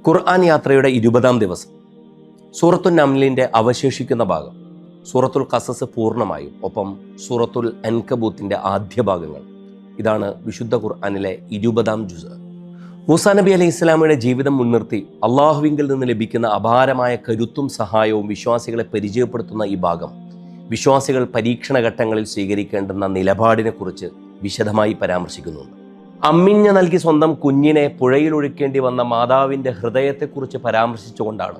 ഖുർആൻ യാത്രയുടെ 20-ാം ദിവസം സൂറത്തുൽ നംലിൻ്റെ അവശേഷിക്കുന്ന ഭാഗം, സൂറത്തുൽ ഖസസ് പൂർണ്ണമായും, ഒപ്പം സൂറത്തുൽ അൻകബൂത്തിൻ്റെ ആദ്യ ഭാഗങ്ങൾ. ഇതാണ് വിശുദ്ധ ഖുർആനിലെ 20-ാം ജുസ്. മൂസാ നബി അലൈഹി ഇസ്ലാമിയുടെ ജീവിതം മുൻനിർത്തി അള്ളാഹുവിങ്കിൽ നിന്ന് ലഭിക്കുന്ന അപാരമായ കരുത്തും സഹായവും വിശ്വാസികളെ പരിചയപ്പെടുത്തുന്ന ഈ ഭാഗം വിശ്വാസികൾ പരീക്ഷണ ഘട്ടങ്ങളിൽ സ്വീകരിക്കേണ്ടുന്ന നിലപാടിനെക്കുറിച്ച് വിശദമായി പരാമർശിക്കുന്നുണ്ട്. അമ്മിഞ്ഞ നൽകി സ്വന്തം കുഞ്ഞിനെ പുഴയിൽ ഒഴുക്കേണ്ടി വന്ന മാതാവിൻ്റെ ഹൃദയത്തെക്കുറിച്ച് പരാമർശിച്ചുകൊണ്ടാണ്,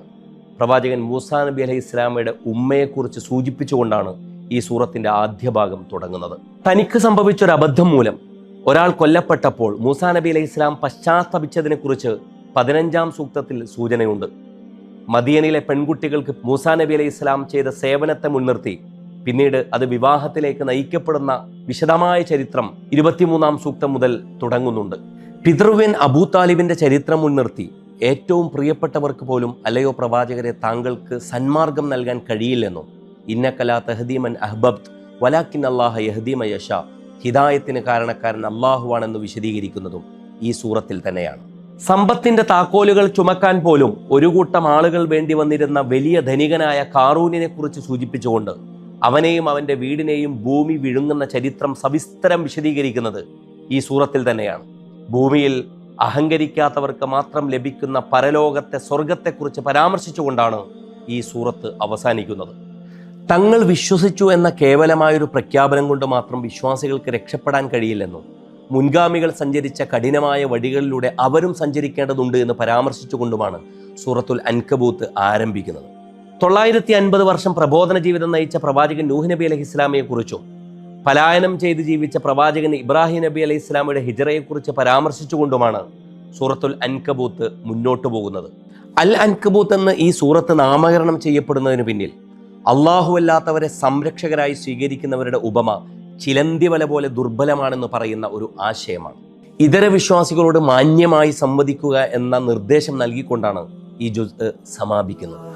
പ്രവാചകൻ മൂസാ നബി അലൈഹി ഇസ്ലാമയുടെ ഉമ്മയെക്കുറിച്ച് സൂചിപ്പിച്ചുകൊണ്ടാണ് ഈ സൂറത്തിൻ്റെ ആദ്യ ഭാഗം തുടങ്ങുന്നത്. തനിക്ക് സംഭവിച്ചൊരു അബദ്ധം മൂലം ഒരാൾ കൊല്ലപ്പെട്ടപ്പോൾ മൂസാ നബി അലൈഹി ഇസ്ലാം പശ്ചാത്തപിച്ചതിനെക്കുറിച്ച് 15-ാം സൂക്തത്തിൽ സൂചനയുണ്ട്. മദിയനിലെ പെൺകുട്ടികൾക്ക് മൂസാ നബി അലൈഹി ഇസ്ലാം ചെയ്ത സേവനത്തെ മുൻനിർത്തി പിന്നീട് അത് വിവാഹത്തിലേക്ക് നയിക്കപ്പെടുന്ന വിശദമായ ചരിത്രം 23-ാം സൂക്തം മുതൽ തുടങ്ങുന്നുണ്ട്. പിതൃവ്യൻ അബൂ താലിബിന്റെ ചരിത്രം മുൻനിർത്തി ഏറ്റവും പ്രിയപ്പെട്ടവർക്ക് പോലും അല്ലയോ പ്രവാചകരെ, താങ്കൾക്ക് സന്മാർഗം നൽകാൻ കഴിയില്ലെന്നും, ഇന്നക ലാ തഹ്ദീ മൻ അഹ്ബബ്ത് വലാകിൻ അല്ലാഹ യഹ്ദീ മൻ യശാ, ഹിദായത്തിന് കാരണക്കാരൻ അല്ലാഹുവാണെന്ന് വിശദീകരിക്കുന്നതും ഈ സൂറത്തിൽ തന്നെയാണ്. സമ്പത്തിന്റെ താക്കോലുകൾ ചുമക്കാൻ പോലും ഒരു കൂട്ടം ആളുകൾ വേണ്ടി വന്നിരുന്ന വലിയ ധനികനായ കാറൂനിനെ കുറിച്ച് സൂചിപ്പിച്ചുകൊണ്ട് അവനെയും അവൻ്റെ വീടിനെയും ഭൂമി വിഴുങ്ങുന്ന ചരിത്രം സവിസ്തരം വിശദീകരിക്കുന്നത് ഈ സൂറത്തിൽ തന്നെയാണ്. ഭൂമിയിൽ അഹങ്കരിക്കാത്തവർക്ക് മാത്രം ലഭിക്കുന്ന പരലോകത്തെ സ്വർഗത്തെക്കുറിച്ച് പരാമർശിച്ചുകൊണ്ടാണ് ഈ സൂറത്ത് അവസാനിക്കുന്നത്. തങ്ങൾ വിശ്വസിച്ചു എന്ന കേവലമായൊരു പ്രഖ്യാപനം കൊണ്ട് മാത്രം വിശ്വാസികൾക്ക് രക്ഷപ്പെടാൻ കഴിയില്ലെന്നും, മുൻഗാമികൾ സഞ്ചരിച്ച കഠിനമായ വഴികളിലൂടെ അവരും സഞ്ചരിക്കേണ്ടതുണ്ട് എന്ന് പരാമർശിച്ചുകൊണ്ടുമാണ് സൂറത്തുൽ അൻകബൂത്ത് ആരംഭിക്കുന്നത്. 950 വർഷം പ്രബോധന ജീവിതം നയിച്ച പ്രവാചകൻ നൂഹ് നബി അലൈഹി ഇസ്ലാമിയെക്കുറിച്ചും, പലായനം ചെയ്ത് ജീവിച്ച പ്രവാചകൻ ഇബ്രാഹിം നബി അലൈഹി ഇസ്ലാമിയുടെ ഹിജ്റയെക്കുറിച്ച് പരാമർശിച്ചുകൊണ്ടുമാണ് സൂറത്തുൽ അൻകബൂത്ത് മുന്നോട്ട് പോകുന്നത്. അൽ അൻകബൂത്ത് എന്ന് ഈ സൂറത്ത് നാമകരണം ചെയ്യപ്പെടുന്നതിന് പിന്നിൽ അല്ലാഹുവല്ലാത്തവരെ സംരക്ഷകരായി സ്വീകരിക്കുന്നവരുടെ ഉപമ ചിലന്തി വല പോലെ ദുർബലമാണെന്ന് പറയുന്ന ഒരു ആശയമാണ്. ഇതര വിശ്വാസികളോട് മാന്യമായി സംവദിക്കുക എന്ന നിർദ്ദേശം നൽകിക്കൊണ്ടാണ് ഈ ജുസ് സമാപിക്കുന്നത്.